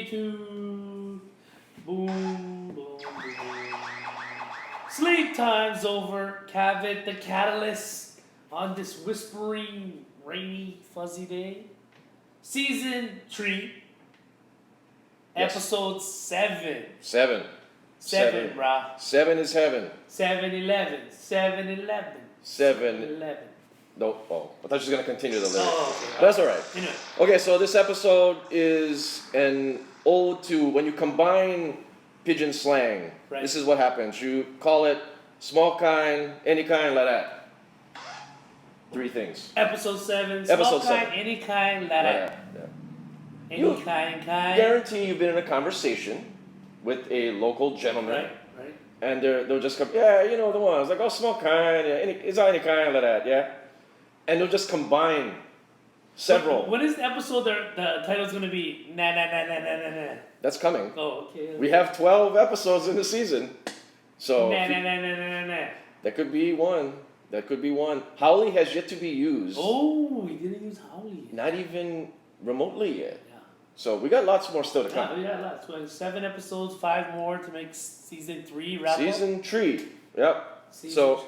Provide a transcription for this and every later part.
2. Boom, boom, boom. Sleep time's over. Cavit the Catalyst on this whispering, rainy, fuzzy day. Season 3, Yes. episode 7. 7. 7, brah. 7 is heaven. 7-11. 7-11. 7. 11. No, oh, I thought she was going to continue the lyric. Oh, okay. That's all right. Anyway. Okay, so this episode is an ode to when you combine pigeon slang. Right. This is what happens. You call it small kind, any kind, like that. 3 things. Episode 7. Episode Small kind, 7. any kind, Like let that, yeah. Any You kind. Guarantee you've been in a conversation with a local gentleman, Right. and they'll just come, yeah, you know the ones, like, oh, small kind, yeah, it's any kind, like that, yeah? And they'll just combine several. What is the episode the title's going to be? Nah. That's coming. Oh, okay. We have 12 episodes in the season. So Nah. that could be one. That could be one. Howley has yet to be used. Oh, we didn't use Howley. Not even remotely yet. Yeah. So we got lots more still to come. Yeah, lots. 7 episodes, 5 more to make season 3 wrap up. Season 3. Yep. Season So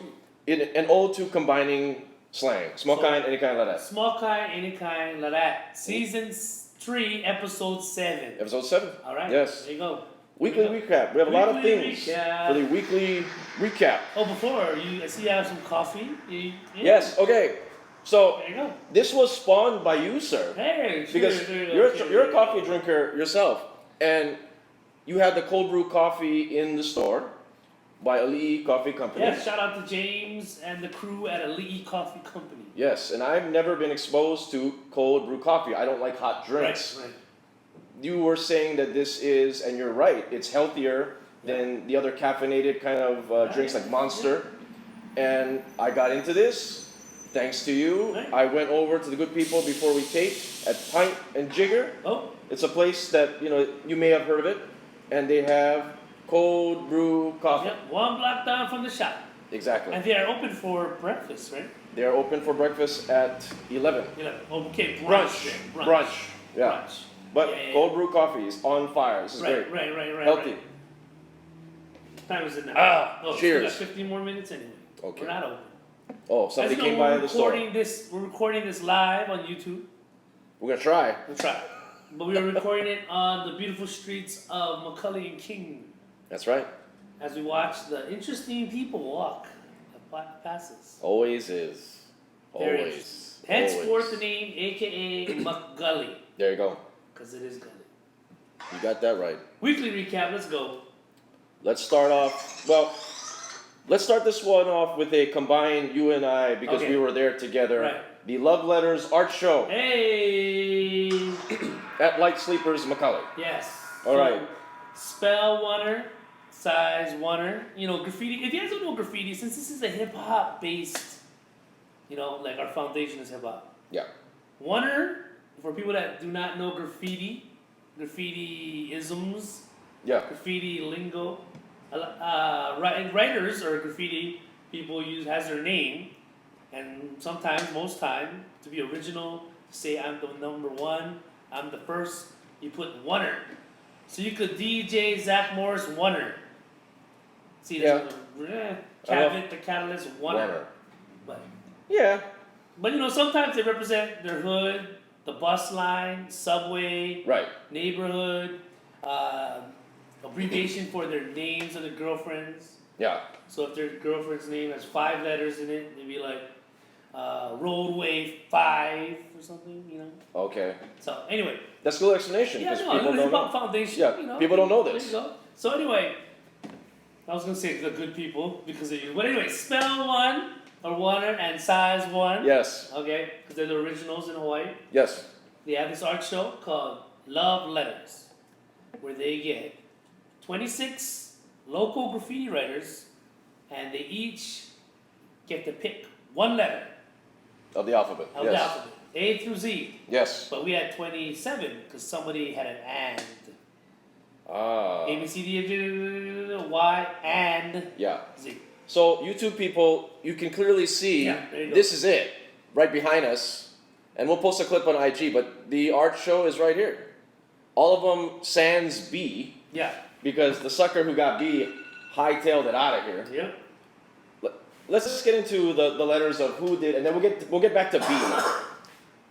3. an ode to combining slang. Small kind, any kind, like that. Small kind, any kind, like that. Season 3, episode 7. Episode 7. All right. Yes. There you go. Weekly recap. We have a lot of Weekly things recap. for the weekly recap. Oh, before I see you have some coffee. Yeah. Yes. Okay. So There you go. this was spawned by you, sir. Hey, Because cheers. you're a coffee drinker yourself, and you had the cold brew coffee in the store by Ali'i Coffee Company. Yes, shout out to James and the crew at Ali'i Coffee Company. Yes, and I've never been exposed to cold brew coffee. I don't like hot drinks. Right. You were saying that this is, and you're right, it's healthier than the other caffeinated kind of drinks like Monster. And I got into this thanks to you. Right. I went over to the good people before we taped at Pint and Jigger. Oh, It's a place that you may have heard of it, and they have cold brew coffee. yep, 1 block down from the shop. Exactly. And they are open for breakfast, right? They are open for breakfast at 11. Okay, Brunch. then. Brunch. Yeah. Brunch. But Yeah. cold brew coffee is on fire. This is great. Right. Healthy. Right. What time is it now? Ah, cheers. We got 15 more minutes anyway. Okay. We're not open. Oh, As somebody you know, came by the store. We're recording this live on YouTube. We're gonna try. We'll try. But we are recording it on the beautiful streets of McCully and King That's right. as we watch the interesting people walk that pass us. Always is. Very Always. Henceforth the Always. name, aka McGully, There you go. because it is Gully. You got that right. Weekly recap, let's go. Let's start off. Well, let's start this one off with a combined you and I because Okay. we were there together. Right. The Love Letters Art Show Hey! at Light Sleepers McCully. Yes. All right. Spell oneer, size oneer. Graffiti. If you guys don't know graffiti, since this is a hip hop based, like our foundation is hip hop. Yeah. Oneer, for people that do not know graffiti isms, Yeah. graffiti lingo, writers or graffiti people has their name, and sometimes, most time, to be original, say I'm the number one, I'm the first, you put oneer. So you could DJ Zach Morris oneer. See, Yeah. Cavit the Catalyst oneer. Runner. But Yeah. sometimes they represent their hood, the bus line, subway, Right. neighborhood, abbreviation for their names of their girlfriends. Yeah. So if their girlfriend's name has 5 letters in it, they'd be like Roadway 5 or something, Okay. So anyway, That's a good explanation yeah, because no, people the don't hip hop know. foundation. Yeah, people don't know there this. you go. So anyway, I was gonna say the good people because of you, but anyway, spell one or oneer and size 1. Yes. Okay, because they're the originals in Hawaii. Yes. They have this art show called Love Letters, where they get 26 local graffiti writers, and they each get to pick one letter Of the alphabet. of yes. the alphabet, A through Z. Yes. But we had 27 because somebody had an and. Ah. A, B, C, D, F, G, Y, and Yeah. Z. So YouTube people, you can clearly see Yeah, there you go. this is it right behind us, and we'll post a clip on IG. But the art show is right here. all of them sans B, Yeah. because the sucker who got B hightailed it out of here. Yep. Let's just get into the letters of who did, and then we'll get back to B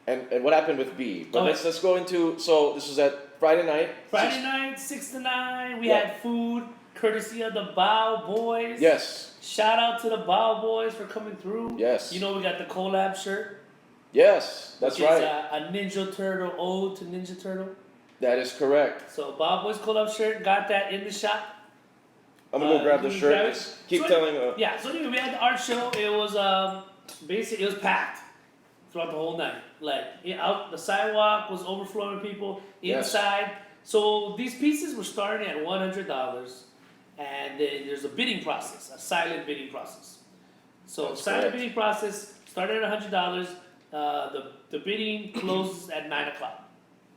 and what happened with B. But Okay. let's go into, so this was at Friday night. Friday night, 6 to 9. We Yeah. had food courtesy of the Bow Boys. Yes. Shout out to the Bow Boys for coming through. Yes. You know, we got the collab shirt. Yes, that's which right. is a Ninja Turtle ode to Ninja Turtle. That is correct. So Bow Boys collab shirt, got that in the shop. I'm gonna go grab the you shirt. grab it? Just keep So- telling. Yeah, so anyway, we had the art show. It was basically it was packed throughout the whole night. Like out the sidewalk was overflowing with people. Yes. Inside, so these pieces were starting at $100, and then there's a bidding process, a silent bidding process. So That's silent correct. bidding process started at $100. The bidding closes at 9 o'clock.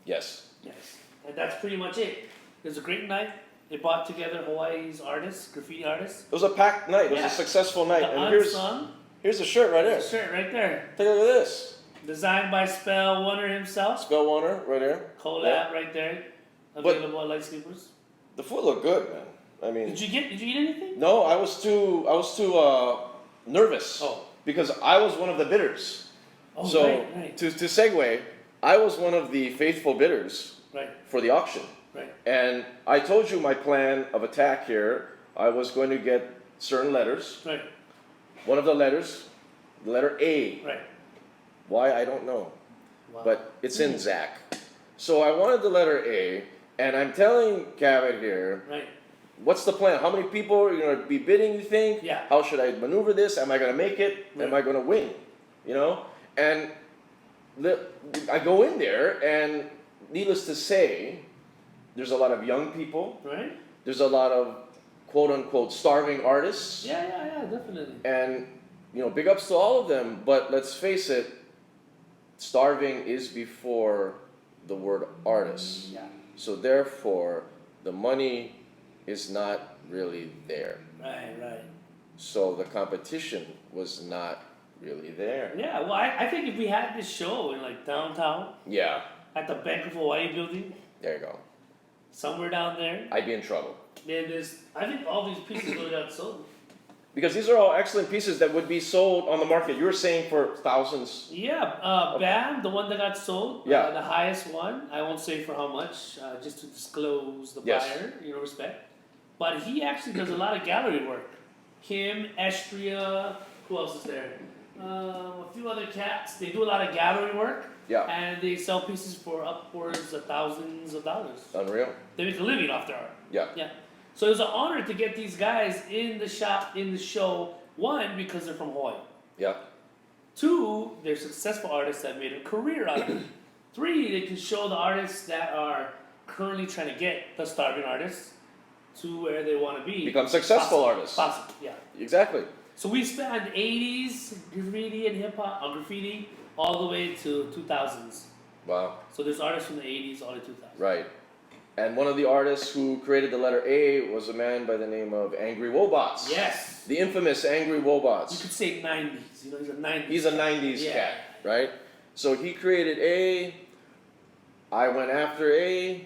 Yes. Yes, and that's pretty much it. It was a great night. They brought together Hawaii's artists, graffiti artists. It was a packed night. It was Yeah. a successful night. The And Unsung. here's the shirt right there. Shirt right there. Take a look at this. Designed by Spell Wonder himself. Spell Warner right there. Collab Yeah. right there. But- Available at Light Sleepers. The food looked good, man. I mean, Did you eat anything? no, I was too nervous Oh. because I was one of the bidders. Oh, So right. to segue, I was one of the faithful bidders Right, for the auction. right. And I told you my plan of attack here. I was going to get certain letters. Right, One of the letters, the letter A. right. Why, I don't know. Wow. But it's in Zach. So I wanted the letter A, and I'm telling Cabot here, Right. what's the plan? How many people are going to be bidding, you think? Yeah. How should I maneuver this? Am I going to make it? Am I going to win? You know? And I go in there, and needless to say, there's a lot of young people. Right? There's a lot of quote-unquote starving artists. Yeah, definitely. And, you know, big ups to all of them. But let's face it, starving is before the word artist. Yeah. So therefore, the money is not really there. Right. So the competition was not really there. Yeah, well, I think if we had this show in like downtown Yeah, at the Bank of Hawaii building, there you go. somewhere down there, I'd be in trouble. then I think all these pieces would have got sold. Because these are all excellent pieces that would be sold on the market. You were saying for thousands. Yeah, BAM, the one that got sold, Yeah. the highest one. I won't say for how much, just to disclose the Yes. buyer, respect. But he actually does a lot of gallery work. Him, Estria, who else is there? A few other cats. They do a lot of gallery work, Yeah, and they sell pieces for upwards of thousands of dollars. unreal. They make a living off their art. Yeah, Yeah. So it was an honor to get these guys in the shop, in the show. One, because they're from Hawaii. yeah, Two, they're successful artists that made a career out of it. Three, they can show the artists that are currently trying to get the starving artists to where they want to be. become successful artists. Possible, yeah. Exactly. So we spanned 80s graffiti and hip hop, graffiti, all the way to 2000s. Wow. So there's artists from the 80s all the 2000s. Right. And one of the artists who created the letter A was a man by the name of Angry Wobots. Yes. The infamous Angry You Wobots. could say 90s. He's a 90s. He's a 90s Yeah. cat, right? So he created A. I went after A,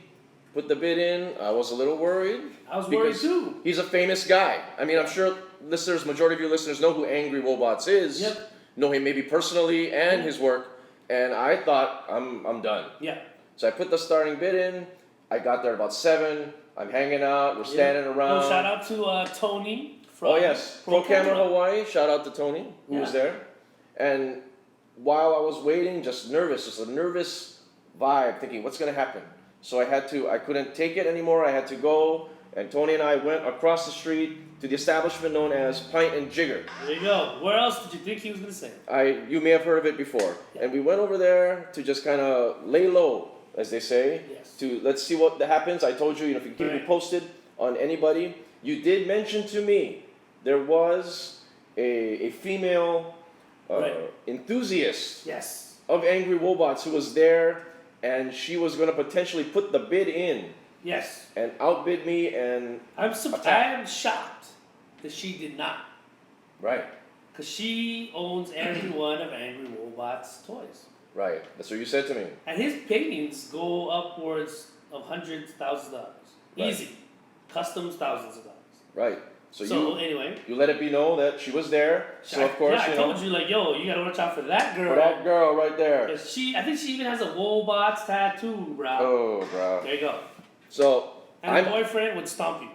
put the bid in. I was a little worried. I was worried because too. He's a famous guy. I mean, I'm sure listeners, majority of your listeners know who Angry Wobots is. Yep. Know him maybe personally and his work. And I thought, I'm done. Yeah. So I put the starting bid in. I got there about 7. I'm hanging out. We're standing around. Oh, shout out to Tony from Oh yes, Pro Camera Hawaii. Shout out to Tony who was Yeah. there. And while I was waiting, just nervous, just a nervous vibe, thinking what's gonna happen. So I couldn't take it anymore. I had to go. And Tony and I went across the street to the establishment known as Pint and Jigger. There you go. Where else did you think he was gonna say? You may have heard of it before. And we went over there to just kind of lay low, as they say. Yes. To let's see what happens. I told you, if you keep me Right. posted on anybody. You did mention to me there was a female Right. enthusiast Yes. of Angry Wobots who was there, and she was going to potentially put the bid in Yes. and outbid me. And I Attack. am shocked that she did not. right, Because she owns every one of Angry Robot's toys. right. That's what you said to me. And his paintings go upwards of hundreds, thousands of dollars. Right. Easy. Customs, thousands of dollars. Right. So, So anyway, you let it be known that she was there. So of course, yeah, I you know, told you like, yo, you gotta watch out for that girl. for that girl right there. 'Cause I think she even has a Wobots tattoo, bro. Oh, bro. There you go. So And I'm the boyfriend would stomp you.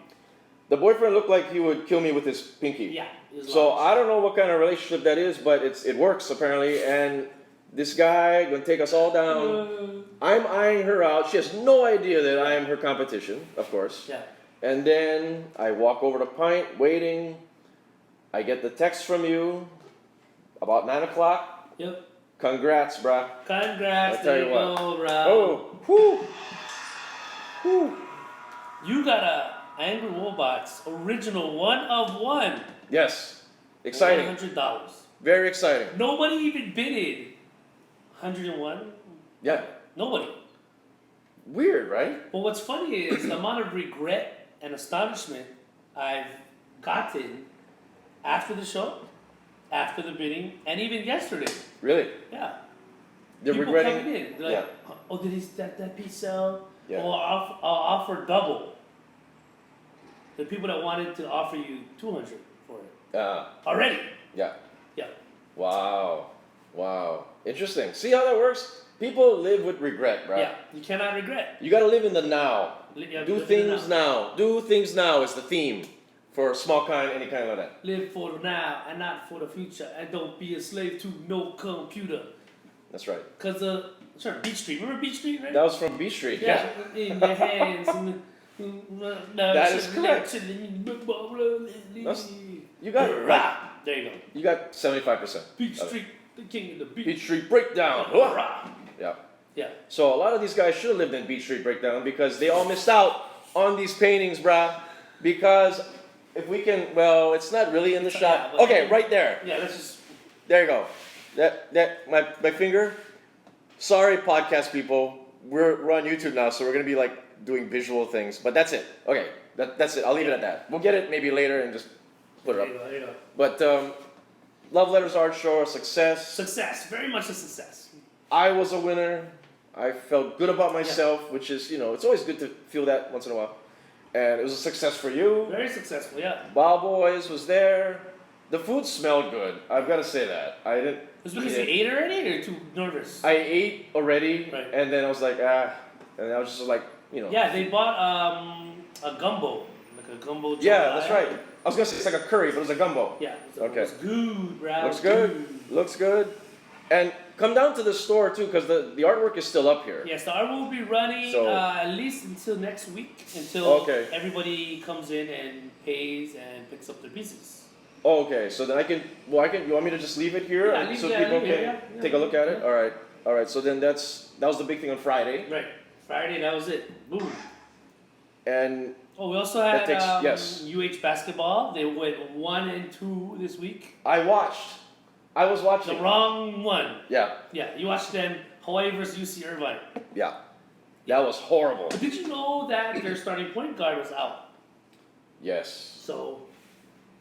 the boyfriend looked like he would kill me with his pinky. Yeah. it was So large. I don't know what kind of relationship that is, but it works apparently. And this guy gonna take us all down. I'm eyeing her out. She has no idea that I am her competition, of course. Yeah. And then I walk over to Pint, waiting. I get the text from you about 9 o'clock. Yep. Congrats, bruh. Congrats. I'll tell There you you what. go, bro. Oh, whew. Whew. You got a Angry Wobots original 1 of 1. Yes. Exciting. $100. Very exciting. Nobody even bidded 101. Yeah. Nobody. Weird, right? But what's funny is the amount of regret and astonishment I've gotten after the show, after the bidding, and even yesterday. Really. Yeah. They're People regretting. coming in. They're like, oh, did that piece sell? Yeah. Or I'll offer double. The people that wanted to offer you 200 for it. Already. Yeah. Yeah. Wow. Wow. Interesting. See how that works? People live with regret, bro. Yeah. You cannot regret. You gotta live in the now. Yeah, Do live in the things now. Do things now is the theme for small kind, any kind like that. Live for the now and not for the future. And don't be a slave to no computer. That's right. Because, sorry, Beach Street. Remember Beach Street, right? That was from B Street. Yeah. In your hands. That is correct. You got it right. There you go. You got 75%. Beach Street, the king of the beach. Beach Street Breakdown. Rah. Yeah. Yeah. So a lot of these guys should have lived in Beach Street Breakdown because they all missed out on these paintings, brah. Because if we can, well, it's not really in the shot. Yeah, but- Okay, right there. Yeah, let's just. There you go. My finger. Sorry, podcast people. We're on YouTube now, so we're gonna be like doing visual things. But that's it. Okay, that's it. I'll leave it at that. We'll get it maybe later and just put it There up. you go, there you go. But Love Letters Art Show, a success. Success, very much a success. I was a winner. I felt good about myself, which is, it's always good to feel that once in a while. And it was a success for you. Very successful, yeah. Bow Boys was there. The food smelled good. I've got to say that. I didn't. It's because eat you it. ate already or you're too nervous? I ate already, Right. and then I was like, and I was just like, Yeah, they bought a gumbo. Like a gumbo. Yeah, that's jambalaya. right. I was gonna say it's like a curry, but it was a gumbo. Yeah. Okay. It's good, bro. Looks good. Looks good. And come down to the store too, because the artwork is still up here. Yes, the art will be running So- at least until next week, until Okay. everybody comes in and pays and picks up their pieces. Oh, okay, so then I can. You want me to just leave it here, Yeah, leave- so yeah, people leave can it, yeah, take a look at it? yeah. All right. So then that was the big thing on Friday, Right. Friday, that was it. Boom. and Oh, we also had yes. UH basketball. They went 1 and 2 this week. I was The watching. wrong one. Yeah, Yeah, you watched them Hawaii versus UC Irvine. yeah, that was horrible. But did you know that their starting point guard was out? Yes, So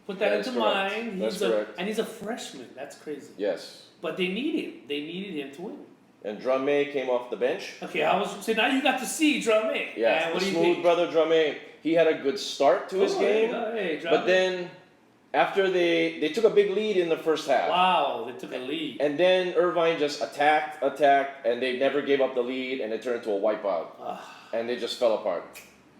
put that That is into correct. mind. That's He's correct. and he's a freshman. That's crazy. yes. But they need him. They needed him to win. And Drame came off the bench. Okay, so now you got to see Drame. Yeah, And what the do you smooth think? brother Drame. He had a good start to his Oh, there you game, go. Hey, but Drame. then after they took a big lead in the first half. Wow, they took a lead. And then Irvine just attacked, and they never gave up the lead, and it turned into a wipeout. And they just fell apart.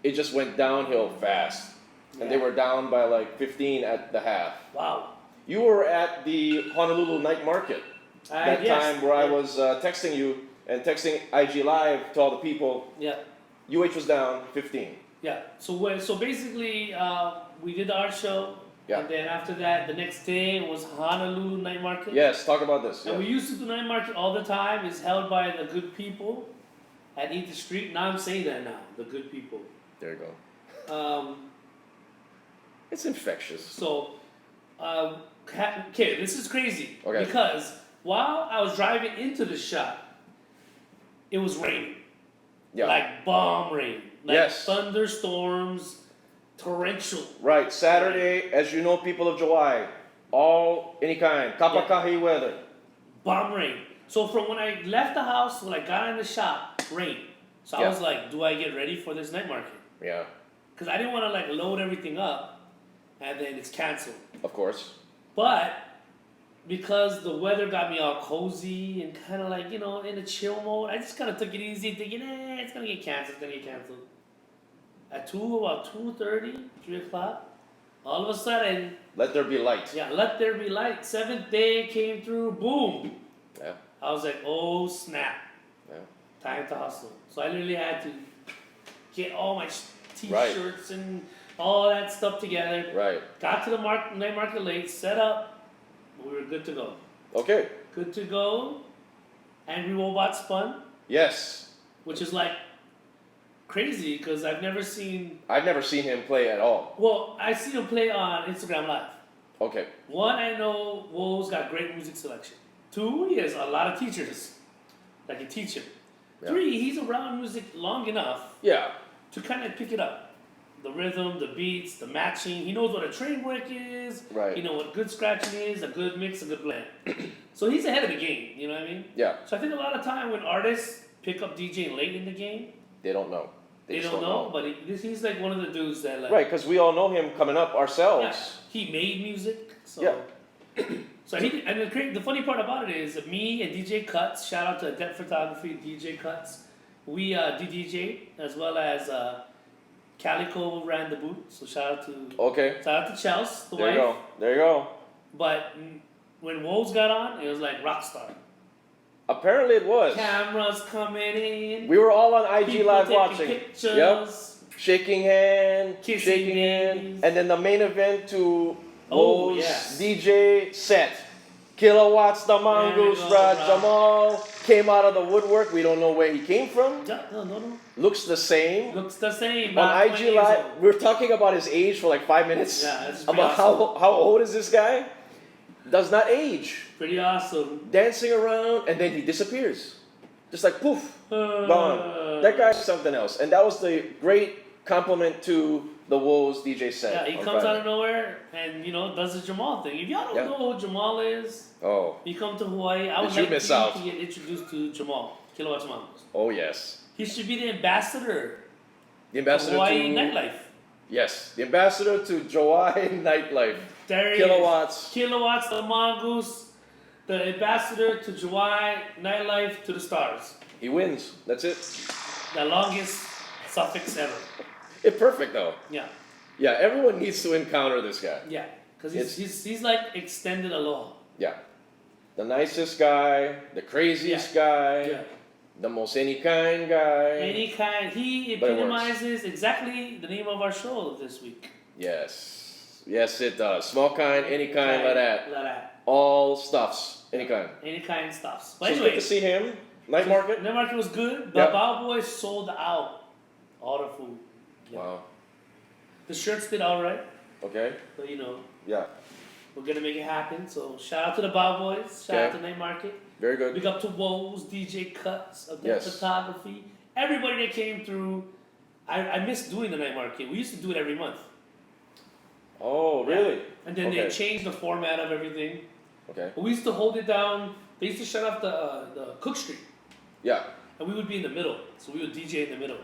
It just went downhill fast. And they Yeah. were down by like 15 at the half. Wow. You were at the Honolulu night market that Yes. time where I Yeah. was texting you and texting IG Live to all the people. Yeah. UH was down 15. Yeah. So basically, we did our show. Yeah. And then after that, the next day was Honolulu Night Market. Yes, talk about this. And Yeah. we used to do night market all the time. It's held by the good people at Eat the Street. Now I'm saying that now, the good people. There you go. It's infectious. So, okay, this is crazy. Okay. Because while I was driving into the shop, it was raining. Yeah. Like bomb rain. Like Yes. thunderstorms, torrential. Right, Saturday, as you know, people of July, all any kind, kapakahi weather. Bomb rain. So from when I left the house, when I got in the shop, rain. So I Yeah. was like, do I get ready for this night market? Yeah, Because I didn't want to like load everything up and then it's canceled. of course. But because the weather got me all cozy and kind of like, in a chill mode, I just kind of took it easy, thinking, it's going to get canceled. At about 2:30, 3 o'clock, all of a sudden, Let there be light. yeah, let there be light. Seventh day came through, boom. Yeah. I was like, oh snap, Yeah. time to hustle. So I literally had to get all my t-shirts and all that stuff together. Right. Got to the night market late, set up, we were good to go. Okay. Good to go. Angry Robot spun, Yes. which is like crazy because I've never seen. I've never seen him play at all. Well, I see him play on Instagram Live. Okay. One, I know Woe's got great music selection. Two, he has a lot of teachers that can teach him. Yeah. Three, he's around music long enough Yeah. to kind of pick it up. The rhythm, the beats, the matching. He knows what a train break is. Right. He knows what good scratching is, a good mix, a good blend. So he's ahead of the game, you know what I mean? Yeah. So I think a lot of time when artists pick up DJing late in the game, They don't know. they just don't know, but he's like one of the dudes that like, Right, because we all know him coming up yeah, ourselves. he made music. So Yeah. so the funny part about it is me and DJ Cuts, shout out to Adept Photography, DJ Cuts, we do DJ as well as Calico ran the booth. So shout Okay. out to Chelsea, the There wife. you go. There you go. But when Woes got on, it was like rockstar. Apparently it was. Cameras coming in. We were all on IG people Live taking watching. pictures. Yep. Shaking hand, Kissing shaking hand, babies. and then the main event to Oh, Woe's yes. DJ set. Kilowatts, the mongoose, There you go, Raj bro. Jamal came out of the woodwork. We don't know where he came from. No. Looks the same. Looks the same. On about 20 IG years Live, old. we were talking about his age for like 5 minutes. Yeah, that's pretty About awesome. how old is this guy? Does not age. Pretty awesome. Dancing around, and then he disappears. Just like poof, gone. That guy's something else. And that was the great compliment to the Woes DJ set. Yeah, he on comes Friday. out of nowhere and does the Jamal thing. If y'all don't Yeah. know who Jamal is, Oh, you come to Hawaii. I would Did you like miss you out? to get introduced to Jamal, Kilowatt Jamal. oh yes. He should be the ambassador The of ambassador Hawaii to nightlife. yes, the ambassador to Hawaii nightlife. There he Kilowatts. is. Kilowatts, the mongoose, the ambassador to Hawaii nightlife to the stars. He wins. That's it. The longest suffix ever. It's perfect though. Yeah, Yeah, everyone needs to encounter this guy. yeah. Because It's- he's like extended aloha. Yeah. The nicest guy, the craziest guy, Yeah. the most any kind guy. Any kind. He But it works. epitomizes exactly the name of our show this week. Yes. Yes, it does. Small kind, any kind, like that. Like that. All stuffs, any kind. Any kind stuffs. So But it's good anyway, to see him. Night market. Night market was good. The Yep. Bao Boys sold out all the food. Yeah. Wow. The shirts did alright, Okay. but Yeah. we're gonna make it happen. So shout out to the Bao Boys. Shout out Okay. to Night Market. Very good. Big up to Woes, DJ Cuts, of Yes. Photography. Everybody that came through. I miss doing the Night Market. We used to do it every month. Oh, really? And then they Okay. changed the format of everything. Okay. But we used to hold it down. They used to shut off the Cook Street. Yeah. And we would be in the middle. So we would DJ in the middle.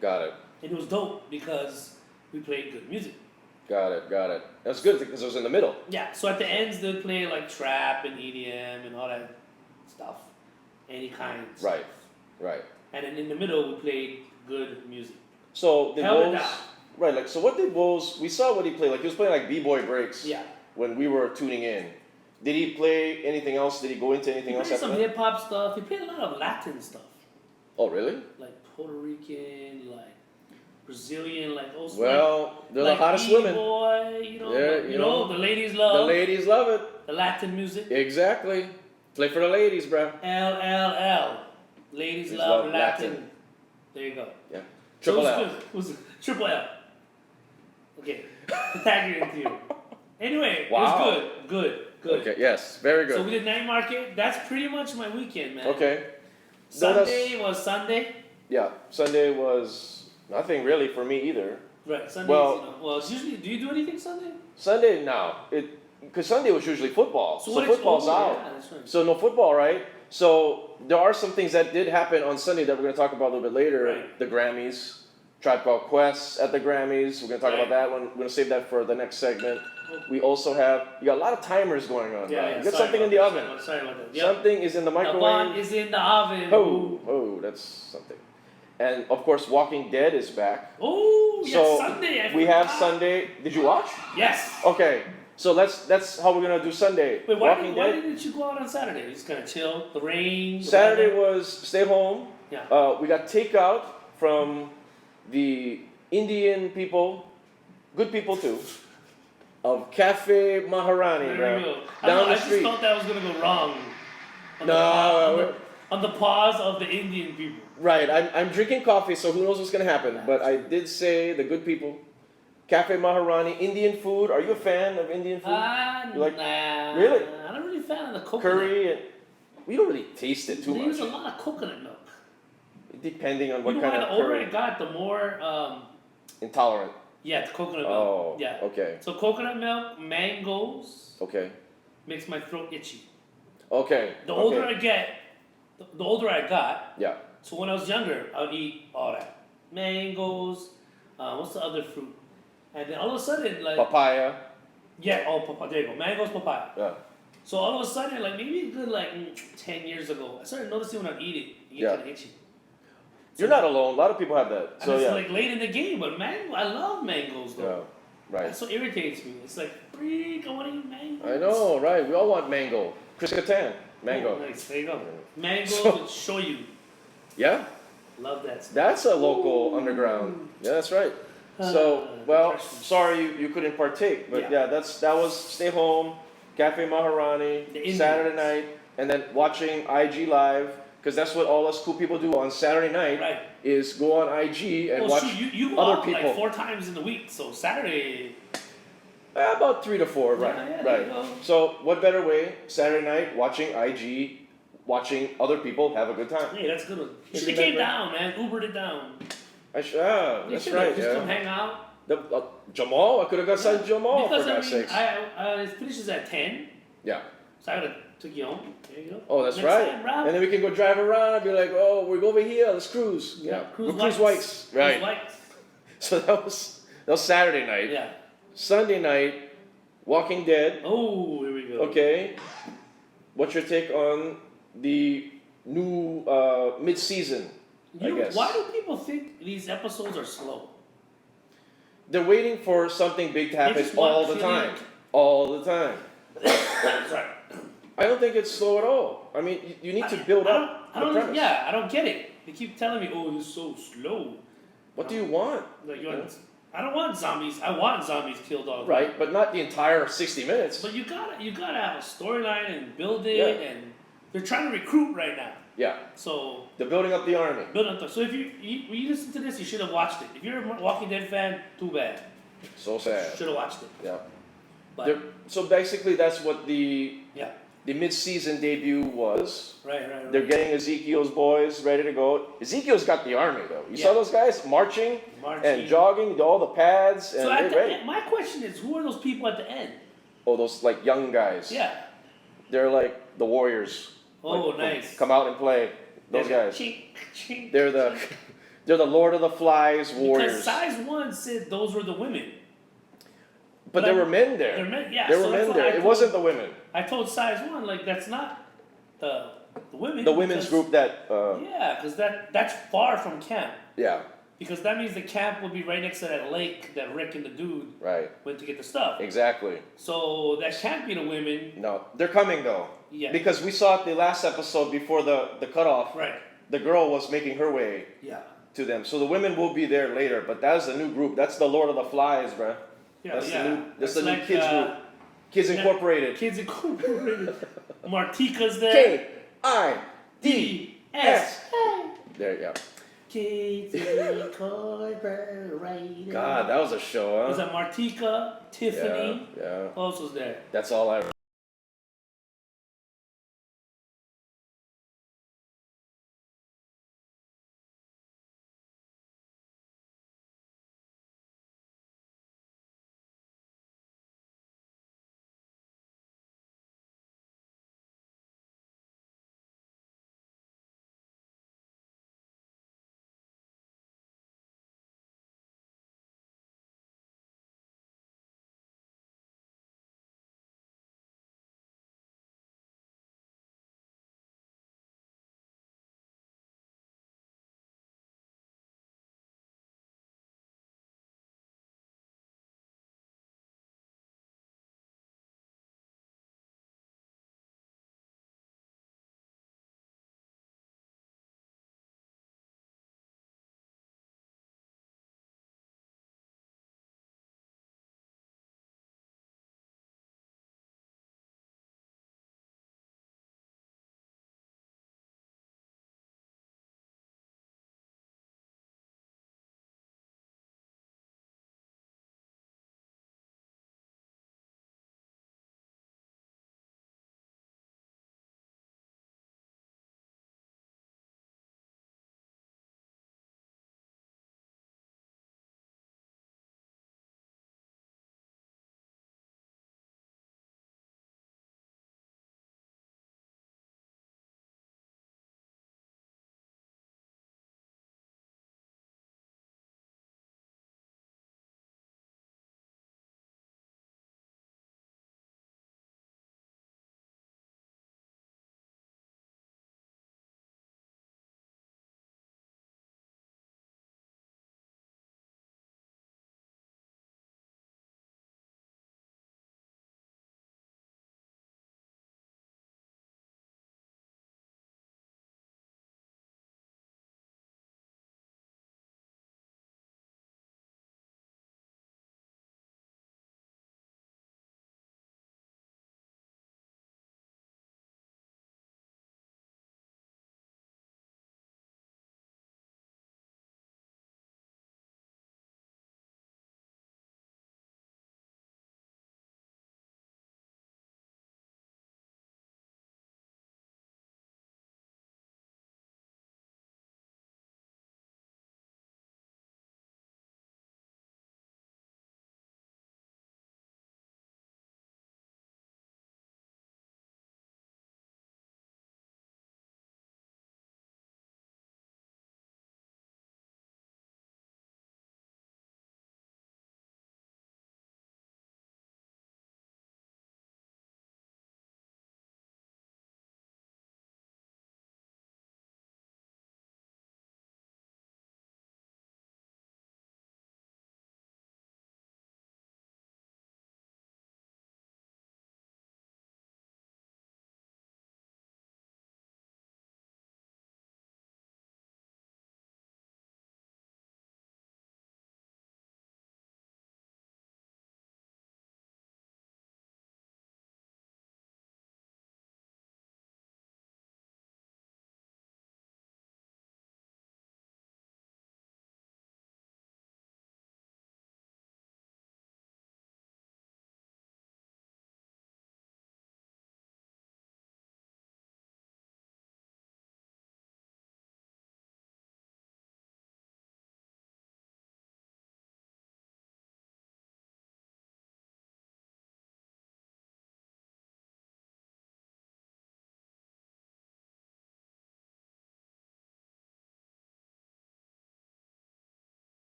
Got it. And it was dope because we played good music. Got it. Got it. That's good because it was in the middle. Yeah, so at the ends they'd play like trap and EDM and all that stuff. Any kind. of Right. stuff. Right. And then in the middle we played good music. So did Held it Woes? down. Right. Like so, what did Woes? We saw what he played. Like he was playing like b-boy breaks. Yeah. When we were tuning in. Did he play anything else? Did he go into He anything played else after some that? hip hop stuff. He played a lot of Latin stuff. Oh, really? Like Puerto Rican, like Brazilian, like also Well, they're like the hottest women. B-boy, Yeah, you know, the ladies love The ladies love it. the Latin music. Exactly. Play for the ladies, bro. LLL. Ladies Ladies love love Latin. Latin. There you go. Yeah. So Triple it L. was good. It was triple L. Okay. Tag it into you. Anyway, Wow. it was good. Good. Good. Okay. Yes. Very So good. we did night market. That's pretty much my weekend, man. Okay. No, that's- Sunday was Sunday. Yeah. Sunday was nothing really for me either. Right. Sunday. Well- Well, it's usually. Do you do anything Sunday? Sunday now. Because Sunday was usually football. So what football's oh, out. Yeah, that's right. So no football, right? So there are some things that did happen on Sunday that we're going to talk about a little bit later. Right. The Grammys, Tribe Called Quest at the Grammys. We're going to talk Right. about that one. We're going to save that for the next segment. We also have, you got a lot of timers going on. Yeah, now. yeah. You got sorry something in about the that, oven. Sorry about that. Yep. Something is in the The bun microwave. is in the oven. Oh, that's something. And of course, Walking Dead is back. Oh, yes, So Sunday. we have Sunday. Did you watch? Yes. Okay, so that's how we're gonna do Sunday. Wait, Walking why Dead. didn't you go out on Saturday? You just kind of chill, the rain. The Saturday weather? was stay home. Yeah. We got takeout from the Indian people, good people too, of Cafe Maharani, There you bro. go. I, Down know, the I just street. thought that was gonna go wrong. On No, on the pause of the Indian people. Right, I'm drinking coffee, so who knows what's gonna happen. But I did say the good people, Cafe Maharani, Indian food. Are you a fan of Indian food? You like- Nah. Really? I'm not really a fan of the coconut. Curry and we don't really taste it too They much. use a lot of coconut milk. Depending on You what know kind why? of The older curry. I got, the more Intolerant. yeah, the coconut milk. Oh, Yeah. okay, So coconut milk, mangoes okay, makes my throat itchy. okay. The older okay. I get, the older I got. Yeah. So when I was younger, I would eat all that. Mangoes, what's the other fruit? And then all of a sudden, like, Papaya. yeah, oh, papaya, there you go, mangoes, papaya. Yeah. So all of a sudden, like maybe a good 10 years ago, I started noticing when I eat it, it Yeah. gets kind of itchy. You're not alone. A lot of people have that. And So it's yeah. like late in the game, but mango, I love mangoes Yeah. though. Right. That's what irritates me. It's like, freak, I want to eat mangoes. I know. Right. We all want mango. Chris Kattan. Mango. Oh, nice, there you go. Mangoes So- with shoyu. Yeah. Love that stuff. That's a local underground. Yeah, that's right. So, well, depression. sorry you couldn't partake, but Yeah. yeah, that was stay home, Cafe Maharani, The Indians. Saturday night, and then watching IG Live, because that's what all us cool people do on Saturday night, Right. is go on IG and Well, watch shoot, you go other out people. like 4 times in the week, so Saturday. About 3 to 4, right? Yeah, there right. you go. So, what better way? Saturday night, watching IG, watching other people have a good time. Hey, that's a good one. You Isn't should have that came great? down, man. Ubered it down. You that's should've right. Just come Yeah. hang out. Jamal, I could have got signed Jamal Because for God's sakes. it finishes at 10, Yeah. so I gotta took you home. There you go. Oh, that's Next right. time, Rob. And then we can go drive around and be like, oh, we're over here, let's cruise. Yeah, Cruise we'll cruise Whites. whites. Right. Cruise Whites. So that was Saturday night. Yeah. Sunday night, Walking Dead. Oh, here we go. Okay. What's your take on the new mid-season? I guess. Why do people think these episodes are slow? They're waiting for something big to happen just want all the feeling- time. All the time. Sorry. I don't think it's slow at all. I mean, you need to build up I the don't, premise. yeah, I don't get it. They keep telling me, "Oh, it's so slow." What do you want? Like, I don't want zombies. I want zombies killed all the time. Right, but not the entire 60 minutes. But you gotta have a storyline and build it, Yeah. and they're trying to recruit right now. Yeah, So they're building up the army. build up. So if when you listen to this, you should have watched it. If you're a Walking Dead fan, too bad. So sad. Should have watched it. Yeah. But So basically, that's what the yeah, mid-season debut was. right. They're getting Ezekiel's boys ready to go. Ezekiel's got the army though. You saw Yeah. those guys marching Marching. and jogging, all the pads, and So at they're the ready. end, my question is, who are those people at the end? Oh, those like young guys. Yeah. They're like the warriors. Oh, Like, nice. Come out and play. Those They're guys. chink, chink, They're the chink. they're the Lord of the Flies Because warriors. size 1 said those were the women. But there were men there. They're men, yeah. There so were that's men why there. I It told- wasn't the women. I told size 1 like that's not the women. The women's because- group that. Yeah, because that's far from camp. Yeah. Because that means the camp would be right next to that lake that Rick and the dude Right. went to get the stuff. Exactly. So that can't be the women. No, they're coming though. Yeah. Because we saw it the last episode before the cutoff. Right. The girl was making her way Yeah. to them. So the women will be there later. But that's the new group. That's the Lord of the Flies, bruh. Yeah. That's yeah. the new. That's the It's new like, kids group. Kids yeah, Incorporated. Kids Incorporated. Martika's there. KIDS. There, yeah. Kids Incorporated. God, that was a show, huh? Was that Martika, Tiffany? Yeah. Who else was there? That's all I.